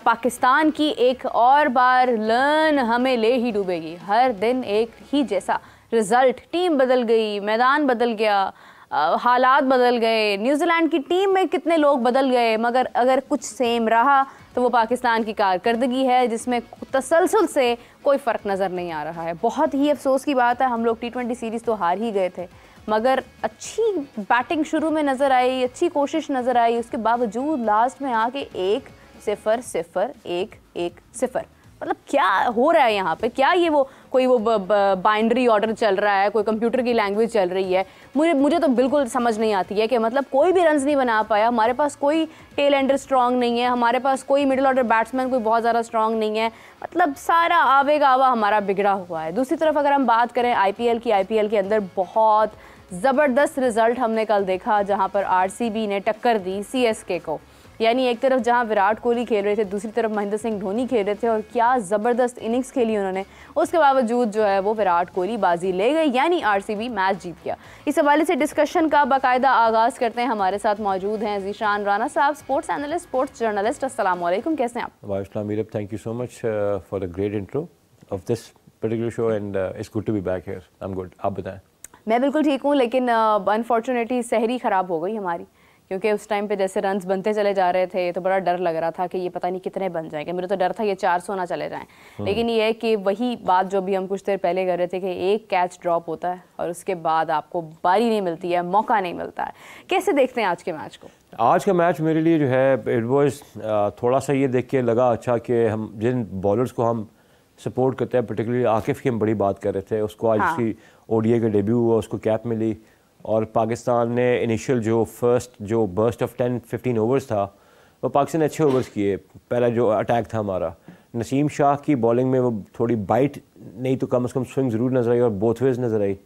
पाकिस्तान की एक और बार लर्न हमें ले ही डूबेगी। हर दिन एक ही जैसा रिजल्ट, टीम बदल गई, मैदान बदल गया, हालात बदल गए, न्यूजीलैंड की टीम में कितने लोग बदल गए, मगर अगर कुछ सेम रहा तो वो पाकिस्तान की कारकर्दगी है जिसमें तसलसल से कोई फ़र्क नज़र नहीं आ रहा है। बहुत ही अफसोस की बात है, हम लोग T20 सीरीज़ तो हार ही गए थे, मगर अच्छी बैटिंग शुरू में नज़र आई, अच्छी कोशिश नज़र आई, उसके बावजूद लास्ट में आके 1-0, 1-1-0। मतलब क्या हो रहा है यहाँ पे? क्या ये कोई बाइनरी ऑर्डर चल रहा है, कोई कंप्यूटर की लैंग्वेज चल रही है? मुझे तो बिल्कुल समझ नहीं आती है कि मतलब कोई भी रन्स नहीं बना पाया, हमारे पास कोई टेल एंडर स्ट्रांग नहीं है, हमारे पास कोई मिडिल ऑर्डर बैट्समैन कोई बहुत ज़्यादा स्ट्रांग नहीं है, मतलब सारा आवे गावा हमारा बिगड़ा हुआ है। दूसरी तरफ अगर हम बात करें आईपीएल के अंदर बहुत ज़बरदस्त रिजल्ट हमने कल देखा, जहाँ पर आरसीबी ने टक्कर दी सीएसके को। यानी एक तरफ जहां विराट कोहली खेल रहे थे, दूसरी तरफ महेंद्र सिंह धोनी खेल रहे थे, और क्या ज़बरदस्त इनिंग्स खेली उन्होंने। उसके बावजूद जो है वो विराट कोहली बाजी ले गए, यानी आरसीबी मैच जीत गया। इस हवाले से डिस्कशन का बाकायदा आगाज़ करते हैं। हमारे साथ मौजूद हैं ज़ीशान राना साहब, स्पोर्ट्स एनालिस्ट, स्पोर्ट्स जर्नलिस्ट। अस्सलाम वालेकुम, कैसे हैं आप? वालेकुम Meerab, thank you so much for the great intro of this particular show and it's good to be back here. I am good, आप बताएं। मैं बिल्कुल ठीक हूँ, लेकिन अनफॉर्चुनेटली सहरी ख़राब हो गई हमारी, क्योंकि उस टाइम पे जैसे रन्स बनते चले जा रहे थे तो बड़ा डर लग रहा था कि ये पता नहीं कितने बन जाएंगे। मुझे तो डर था ये 400 ना चले जाएं, लेकिन ये है कि वही बात जो भी हम कुछ देर पहले कर रहे थे कि एक कैच ड्रॉप होता है और उसके बाद आपको बारी नहीं मिलती है, मौका नहीं मिलता है। कैसे देखते हैं आज के मैच को? आज का मैच मेरे लिए जो है इट वाज थोड़ा सा ये देख के लगा अच्छा कि हम जिन बॉलर्स को हम सपोर्ट करते हैं, पर्टिकुलरली आकिफ की हम बड़ी बात कर रहे थे, उसको आज उसकी ओडीआई का डेब्यू हुआ, उसको कैप मिली, और पाकिस्तान ने इनिशियल जो बर्स्ट ऑफ 10-15 ओवर्स था वो पाकिस्तान ने अच्छे ओवर्स किए। पहला जो अटैक था हमारा, नसीम शाह की बॉलिंग में वो थोड़ी बाइट नहीं तो कम से कम स्विंग ज़रूर नज़र आई और बोथ वेज नज़र आई।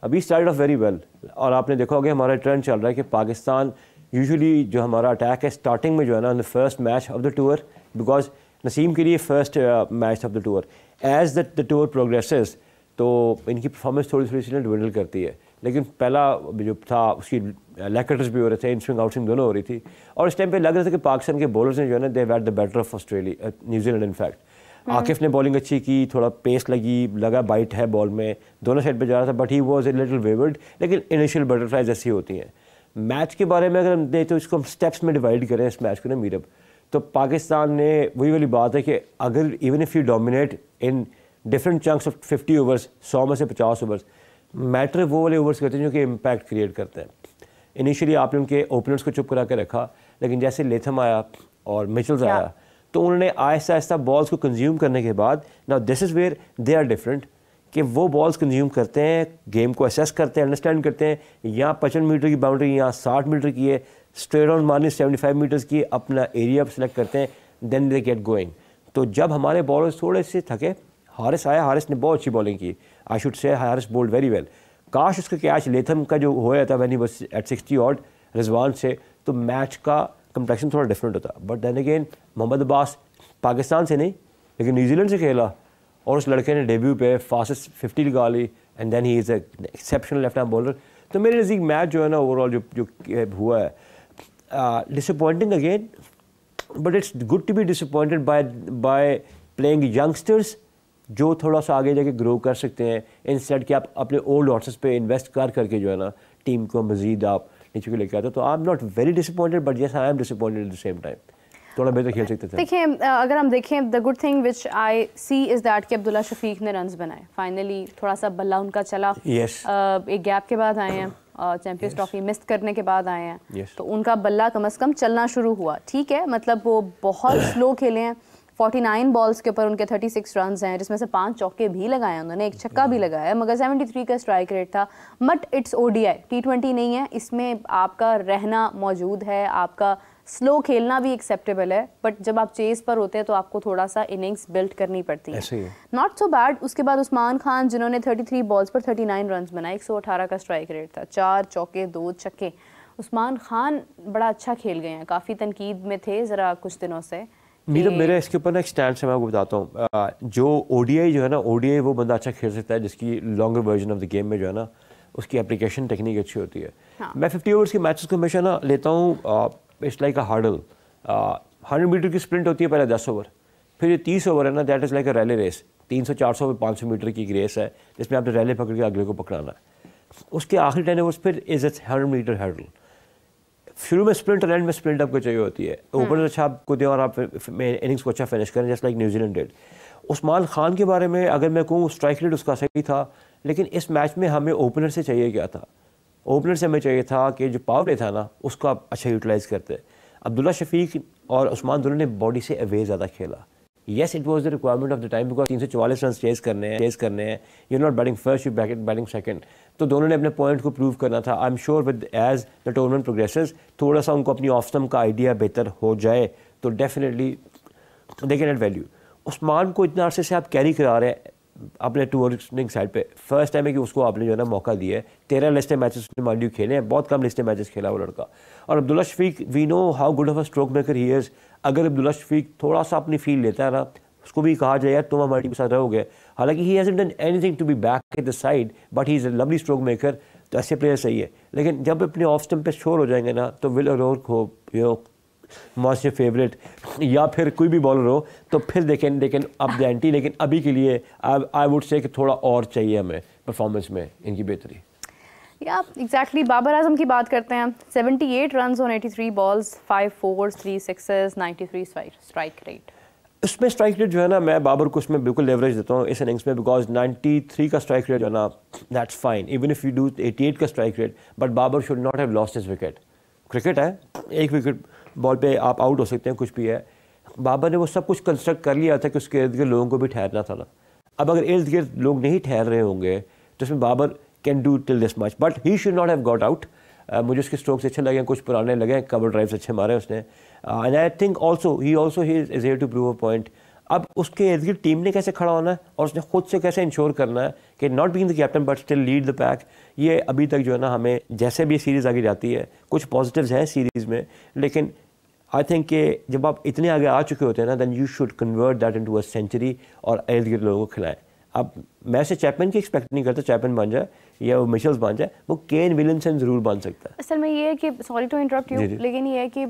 अभी स्टार्ट ऑफ वेरी वेल, और आपने देखा होगा हमारा ट्रेंड चल रहा है कि पाकिस्तान यूजुअली जो हमारा अटैक है स्टार्टिंग में जो है ना, in the first match of the tour, because Naseem के लिए first match of the tour, as the tour progresses तो इनकी परफॉर्मेंस थोड़ी सी डिविडल करती है। लेकिन पहला जो था उसकी लेग कटर्स भी हो रहे थे, इन स्विंग आउट स्विंग दोनों हो रही थी, और इस टाइम पे लग रहा था कि पाकिस्तान के बॉलर्स ने जो है ना, they had the better of Australia New Zealand. In fact Aakif ने बॉलिंग अच्छी की, थोड़ा पेस लगा बाइट है बॉल में, दोनों साइड पे जा रहा था, but he was a little wayward. लेकिन इनिशियल बटरफ्लाइज ऐसी होती हैं। मैच के बारे में अगर हम दें तो इसको हम स्टेप्स में डिवाइड करें इस मैच को ना मीरब, तो पाकिस्तान ने वही वाली बात है कि अगर even if you dominate in different chunks of 50 overs, 100 में से 50 ओवर्स, मैटर वो वाले ओवर्स करते हैं जो कि इम्पैक्ट क्रिएट करते हैं। इनिशियली आपने उनके ओपनर्स को चुप करा के रखा, लेकिन जैसे लेथम आया और मिचल्स आया तो उन्होंने आहिस्ता आहिस्ता बॉल्स को कंज्यूम करने के बाद, now this is where they are different, कि वो बॉल्स कंज्यूम करते हैं, गेम को असेस करते हैं, अंडरस्टैंड करते हैं। यहाँ 55 मीटर की बाउंड्री, यहाँ 60 मीटर की है, स्ट्रेट ऑन मारनी 75 मीटर्स की, अपना एरिया सेलेक्ट करते हैं, देन दे गेट गोइंग। तो जब हमारे बॉलर्स थोड़े से थके, हारिस आया, हारिस ने बहुत अच्छी बॉलिंग की, I should say Haris bold very well. काश उसका कैच लेथम का जो होया था when he was at 60 odd Rizwan से, तो मैच का कंप्लेक्शन थोड़ा डिफरेंट होता। But then again Mohammad Abbas Pakistan से नहीं लेकिन न्यूजीलैंड से खेला, और उस लड़के ने डेब्यू पे फास्टेस्ट 50 लगा ली, and then he is a exceptional left arm bowler. तो मेरे नज़दीक मैच जो है ना ओवरऑल जो हुआ है disappointing again, but it's good to be disappointed by playing youngsters जो थोड़ा सा आगे जाके ग्रो कर सकते हैं, इंस्टेड कि आप अपने ओल्ड हॉर्सेस पे इन्वेस्ट करके जो है ना टीम को मजीद आप नीचे को लेकर आते हो। तो I am not very disappointed, but yes I am disappointed at the same time, थोड़ा बेहतर खेल सकते थे। देखिए अगर हम देखें, the good thing which I see is that कि अब्दुल्ला शफीक ने रन्स बनाए, फाइनली थोड़ा सा बल्ला उनका चला। एक गैप के बाद आए हैं, चैंपियंस ट्रॉफी मिस करने के बाद आए हैं, तो उनका बल्ला कम से कम चलना शुरू हुआ। ठीक है, मतलब वो बहुत स्लो खेले हैं, 49 बॉल्स के ऊपर उनके 36 रन्स हैं, जिसमें से 5 चौके भी लगाए उन्होंने, एक छक्का भी लगाया, मगर 73 का स्ट्राइक रेट था। बट इट्स ओडीआई, T20 नहीं है, इसमें आपका रहना मौजूद है, आपका स्लो खेलना भी एक्सेप्टेबल है, बट जब आप चेस पर होते हैं तो आपको थोड़ा सा इनिंग्स बिल्ड करनी पड़ती है। Not so bad. उसके बाद उस्मान खान जिन्होंने 33 बॉल्स पर 39 रन्स बनाए, 118 का स्ट्राइक रेट था, 4 चौके 2 छक्के। उस्मान खान बड़ा अच्छा खेल गए हैं, काफ़ी तनकीद में थे ज़रा कुछ दिनों से। मेरे इसके ऊपर ना एक स्टैंड से मैं आपको बताता हूँ, जो ओडीआई जो है ना, ओडीआई वो बंदा अच्छा खेल सकता है जिसकी longer version of the game में जो है ना उसकी एप्लीकेशन टेक्निक अच्छी होती है। मैं 50 ओवर्स के मैचेस को हमेशा ना लेता हूँ, it's like a hurdle. 100 metre की स्प्रिंट होती है पहले 10 ओवर, फिर ये 30 ओवर है ना, that is like a rally race. 300, 400, 500 metre की रेस है जिसमें आपने रैली पकड़ के अगले को पकड़ाना है। उसके आखिरी 10 ओवर्स फिर इज ए 100 मीटर हर्डल। शुरू में स्प्रिंट और एंड में स्प्रिंट आपको चाहिए होती है। ओपनर अच्छा आपको दें और आप इनिंग्स को अच्छा फिनिश करें, just like New Zealand did. Usman Khan के बारे में अगर मैं कहूँ, स्ट्राइक रेट उसका सही था, लेकिन इस मैच में हमें ओपनर से चाहिए क्या था? ओपनर से हमें चाहिए था कि जो पावर प्ले था ना उसको आप अच्छा यूटिलाइज़ करते। अब्दुल्ला शफीक और उस्मान दोनों ने बॉडी से अवे ज़्यादा खेला। Yes, it was the requirement of the time, because 344 run chase करने हैं, you not batting first, you batting second, तो दोनों ने अपने पॉइंट को प्रूव करना था। I am sure with as the tournament progresses थोड़ा सा उनको अपनी ऑफ स्टंप का आइडिया बेहतर हो जाए तो definitely they can add value. Usman को इतना अरसे से आप कैरी करा रहे हैं अपने टूरिंग साइड पे, फर्स्ट टाइम है कि उसको आपने जो है ना मौका दिया है। 13 लिस्ट मैचेस माइंड यू खेले हैं, बहुत कम लिस्ट मैचेस खेला वो लड़का। और Abdullah Shafique, we know how good of a stroke maker he is. अगर अब्दुल्ला शफीक थोड़ा सा अपनी फील लेता है ना, उसको भी कहा जाए यार तुम हमारी टीम के साथ रहोगे, हालांकि he hasn't done anything to be back at the side, but he is a lovely stroke maker, तो ऐसे प्लेयर सही है। लेकिन जब अपने ऑफ स्टंप पे शोर हो जाएंगे ना, तो विल ओरोक हो, यू नो, मोस्ट फेवरेट, या फिर कोई भी बॉलर हो, तो फिर देखें अप द एंटी। लेकिन अभी के लिए आई वुड से कि थोड़ा और चाहिए हमें परफॉर्मेंस में इनकी बेहतरी। या एग्जैक्टली, बाबर आजम की बात करते हैं। 78 runs on 83 balls, 5 4s, 3 6s, 93 strike rate. उसमें स्ट्राइक रेट जो है ना, मैं बाबर को उसमें बिल्कुल लेवरेज देता हूँ इस इनिंग्स में, बिकॉज 93 का स्ट्राइक रेट जो है ना, that's fine, even if you do 88 का strike rate, but Babar should not have lost his wicket. Cricket है, एक विकेट बॉल पे आप आउट हो सकते हैं, कुछ भी है। बाबर ने वो सब कुछ कंस्ट्रक्ट कर लिया था कि उसके इर्द गिर्द लोगों को भी ठहरना था ना। अब अगर इर्द गिर्द लोग नहीं ठहर रहे होंगे तो इसमें Babar can do till this much, but he should not have got out. मुझे उसके स्ट्रोक्स अच्छे लगे, कुछ पुराने लगे, कवर ड्राइव्स अच्छे मारे उसने, and I think also he is here to prove a point. अब उसके इर्द गिर्द टीम ने कैसे खड़ा होना है और उसने खुद से कैसे इंश्योर करना है कि not being the captain but still lead the pack, ये अभी तक जो है ना हमें, जैसे भी सीरीज़ आगे जाती है, कुछ पॉजिटिव्स हैं सीरीज़ में, लेकिन आई थिंक कि जब आप इतने आगे आ चुके होते हैं ना, then you should convert that into a century और इर्द गिर्द लोगों को खिलाएं। अब मैं से चैपमैन की एक्सपेक्ट नहीं करता चैपमैन बन जाए या वो मिशेल्स बन जाए, वो केन विलियमसन ज़रूर बन सकता है। असल में ये है कि, सॉरी टू इंटरप्ट यू, लेकिन ये है कि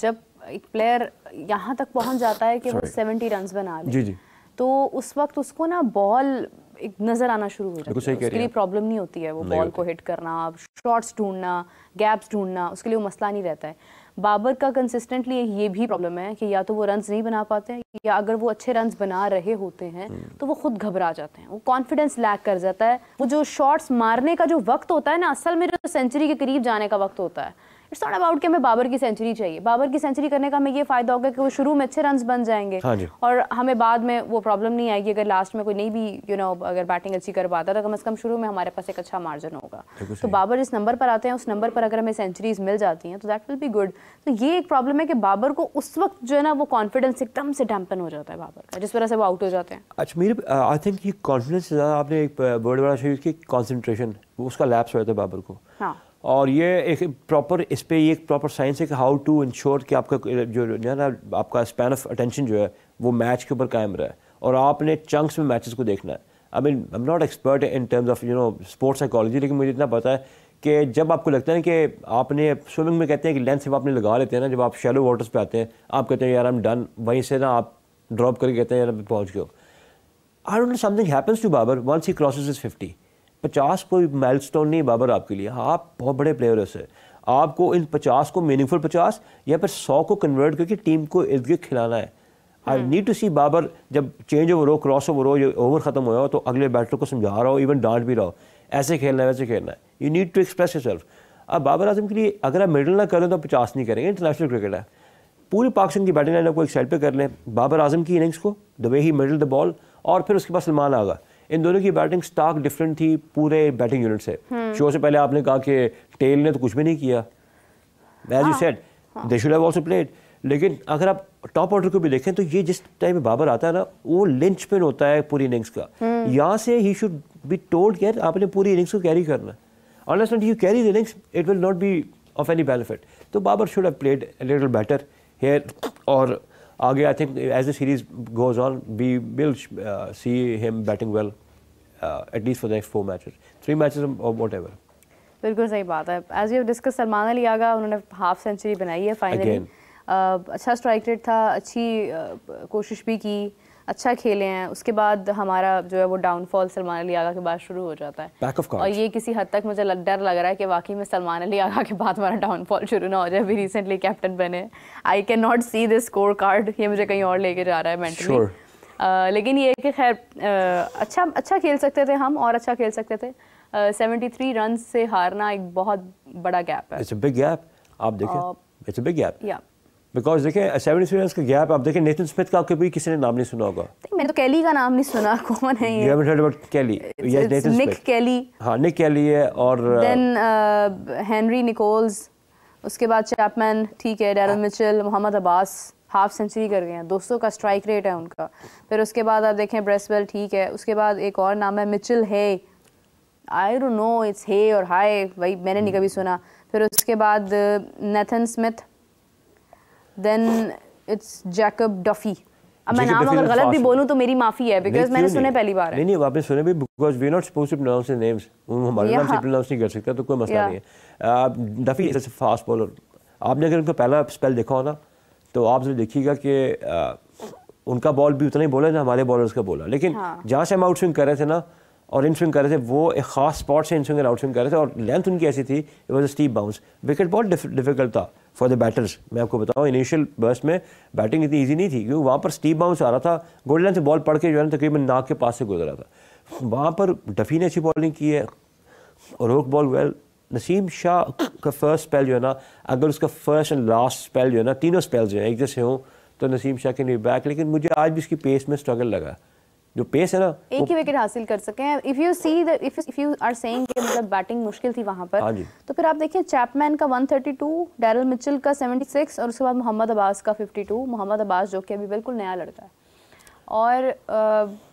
जब एक प्लेयर यहाँ तक पहुँच जाता है कि वो 70 रन्स बना ले, जी, तो उस वक्त उसको ना बॉल एक नज़र आना शुरू हो जाता है, उसके लिए प्रॉब्लम नहीं होती है वो बॉल को हिट करना, शॉट्स ढूंढना, गैप्स ढूंढना, उसके लिए वो मसला नहीं रहता है। बाबर का कंसिस्टेंटली ये भी प्रॉब्लम है कि या तो वो रन्स नहीं बना पाते हैं, या अगर वो अच्छे रन्स बना रहे होते हैं तो वो खुद घबरा जाते हैं, वो कॉन्फिडेंस लैक कर जाता है। वो जो शॉट्स मारने का जो वक्त होता है ना, असल में जो सेंचुरी के करीब जाने का वक्त होता है, इट्स नॉट अबाउट कि हमें बाबर की सेंचुरी चाहिए। बाबर की सेंचुरी करने का हमें ये फायदा होगा कि वो शुरू में अच्छे रन्स बन जाएंगे, और हमें बाद में वो प्रॉब्लम नहीं आएगी अगर लास्ट में कोई नहीं भी अगर बैटिंग अच्छी कर पाता तो कम से कम शुरू में हमारे पास एक अच्छा मार्जिन होगा। तो बाबर जिस नंबर पर आते हैं उस नंबर पर अगर हमें सेंचुरीज मिल जाती हैं तो दैट विल बी गुड। तो ये एक प्रॉब्लम है कि बाबर को उस वक्त जो है ना वो कॉन्फिडेंस एकदम से डैम्पन हो जाता है बाबर का, जिस वजह से वो आउट हो जाते हैं। अच्छा, मेरे आई थिंक ये कॉन्फिडेंस आपने एक वर्ड बड़ा शरीर की कॉन्सेंट्रेशन, वो उसका लैप्स हो जाता है बाबर को। हाँ, और ये एक प्रॉपर, इस पे ये एक प्रॉपर साइंस है कि हाउ टू इंश्योर कि आपका जो है ना, आपका स्पैन ऑफ अटेंशन जो है वो मैच के ऊपर कायम रहे, और आपने चंक्स में मैचेस को देखना है। I mean I am not expert in terms of sports psychology, लेकिन मुझे इतना पता है कि जब आपको लगता है कि आपने स्विमिंग में कहते हैं कि लेंथ जब आपने लगा लेते हैं ना, जब आप शैलो वाटर्स पे आते हैं, आप कहते हैं यार आई एम डन, वहीं से ना आप ड्रॉप करके कहते हैं यार पहुँच गए। I don't know, something happens to Babar once he crosses his 50। 50 कोई माइलस्टोन नहीं बाबर आपके लिए, आप बहुत बड़े प्लेयर से, आपको इन 50 को मीनिंगफुल 50 या फिर 100 को कन्वर्ट करके टीम को इर्द गिर्द खिलाना है। आई नीड टू सी बाबर जब चेंज ओवर हो, क्रॉस ओवर हो, ओवर खत्म हुआ हो, तो अगले बैटर को समझा रहा हो, इवन डांट भी रहा हो, ऐसे खेलना है वैसे खेलना है, you need to express yourself. अब बाबर आजम के लिए अगर आप मिडल ना करें तो 50 नहीं करेंगे, इंटरनेशनल क्रिकेट है। पूरी पाकिस्तान की बैटिंग लाइन को एक साइड पे कर लें, बाबर आजम की इनिंग्स को, the way he middle the ball, और फिर उसके बाद सलमान आगा, इन दोनों की बैटिंग स्टार्क डिफरेंट थी पूरे बैटिंग यूनिट से। शो से पहले आपने कहा कि टेल ने तो कुछ भी नहीं किया, as you said they should have also played, लेकिन अगर आप टॉप ऑर्डर को भी देखें तो ये जिस टाइम बाबर आता है ना, वो लिंच पिन होता है पूरी इनिंग्स का। यहाँ से ही शुड बी टोल्ड कि आपने पूरी इनिंग्स को कैरी करना है, unless you carry the innings it will not be of any benefit. तो Babar should have played a little better here, और आगे I think as the series goes on we will see him batting well at least for the next 4 matches, 3 matches और whatever. बिल्कुल सही बात है। As you discuss, Salman Ali Agha उन्होंने half century बनाई है फाइनली, अच्छा स्ट्राइक रेट था, अच्छी कोशिश भी की, अच्छा खेले हैं। उसके बाद हमारा जो है वो डाउनफॉल सलमान अली आगा के बाद शुरू हो जाता है। और ये किसी हद तक मुझे डर लग रहा है कि वाकई में सलमान अली आगा के बाद हमारा डाउनफॉल शुरू ना हो जाए। अभी रिसेंटली कैप्टन बने, I can not see this score card, ये मुझे कहीं और लेके जा रहा है मेंटली। लेकिन ये कि खैर अच्छा खेल सकते थे हम, और अच्छा खेल सकते थे। 73 रन से हारना एक बहुत बड़ा गैप है। इट्स अ बिग गैप, आप देखें, इट्स अ बिग गैप। या बिकॉज देखें 73 रन का गैप, आप देखें नेथन स्मिथ का कभी किसी ने नाम नहीं सुना होगा। मैंने तो केली का नाम नहीं सुना, कौन है ये? You haven't heard about Kelly? Yes, Nathan Smith. निक केली। हाँ, निक केली है, और देन हेनरी निकोल्स, उसके बाद चैपमैन, ठीक है, Daryl Mitchell, Mohammad Abbas half century कर गए हैं, 200 का स्ट्राइक रेट है उनका। फिर उसके बाद आप देखें ब्रेसवेल, ठीक है। उसके बाद एक और नाम है मिचेल है, आई डोंट नो इट्स हे और हाय, भाई मैंने नहीं कभी सुना। फिर उसके बाद Nathan Smith, then it's Jacob Duffy. अब मैं नाम अगर गलत भी बोलूं तो मेरी माफी है, बिकॉज मैंने सुने पहली बार है। नहीं आपने सुने भी, because we are not supposed to pronounce the names, हमारे नाम से प्रोनाउंस नहीं कर सकता, तो कोई मसला नहीं है। Duffy is a fast bowler. आपने अगर उनका पहला स्पेल देखा हो ना, तो आप जरूर देखिएगा कि उनका बॉल भी उतना ही बोला ना हमारे बॉलर्स का बोला, लेकिन जहाँ से हम आउट स्विंग कर रहे थे ना और इन स्विंग कर रहे थे, वो एक खास स्पॉट से इन स्विंग और आउट स्विंग कर रहे थे, और लेंथ उनकी ऐसी थी, it was a steep bounce. Wicket बहुत डिफिकल्ट था फॉर द बैटर्स। मैं आपको बताऊँ, इनिशियल बर्स्ट में बैटिंग इतनी ईजी नहीं थी, क्योंकि वहाँ पर स्टीप बाउंस आ रहा था, गोल्डन से बॉल पड़ के जो है ना तकरीबन नाक के पास से गुजरा था। वहाँ पर डफी ने अच्छी बॉलिंग की है, और रोक बॉल वेल। नसीम शाह का फर्स्ट स्पेल जो है ना, अगर उसका फर्स्ट एंड लास्ट स्पेल जो है ना, तीनों स्पेल्स जो हैं एक जैसे हों, तो Naseem Shah can be back. लेकिन मुझे आज भी उसकी पेस में स्ट्रगल लगा, जो पेस है ना, एक ही विकेट हासिल कर सके हैं। If you see the if you are saying कि मतलब बैटिंग मुश्किल थी वहां पर, तो फिर आप देखिए चैपमैन का 132, डैरल मिचेल का 76, और उसके बाद मोहम्मद अब्बास का 52। मोहम्मद अब्बास जो कि अभी बिल्कुल नया लड़का है। और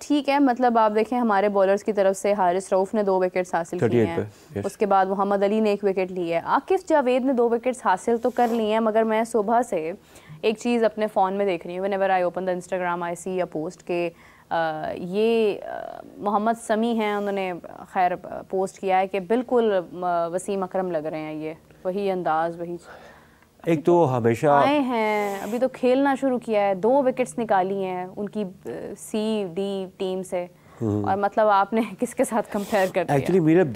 ठीक है, मतलब आप देखें हमारे बॉलर्स की तरफ से हारिस रऊफ ने 2 विकेट्स हासिल किए हैं। उसके बाद मोहम्मद अली ने 1 विकेट ली है। आकिफ जावेद ने 2 विकेट्स हासिल तो कर लिए हैं, मगर मैं सुबह से एक चीज़ अपने फ़ोन में देख रही हूँ, whenever I open the Instagram I see a post के ये मोहम्मद समी हैं, उन्होंने खैर पोस्ट किया है कि बिल्कुल वसीम अकरम लग रहे हैं, ये वही अंदाज वही। एक तो हमेशा आए हैं, अभी तो खेलना शुरू किया है, 2 विकेट्स निकाली हैं उनकी C-D टीम से, और मतलब आपने किसके साथ कंपेयर कर दिया? एक्चुअली मेरा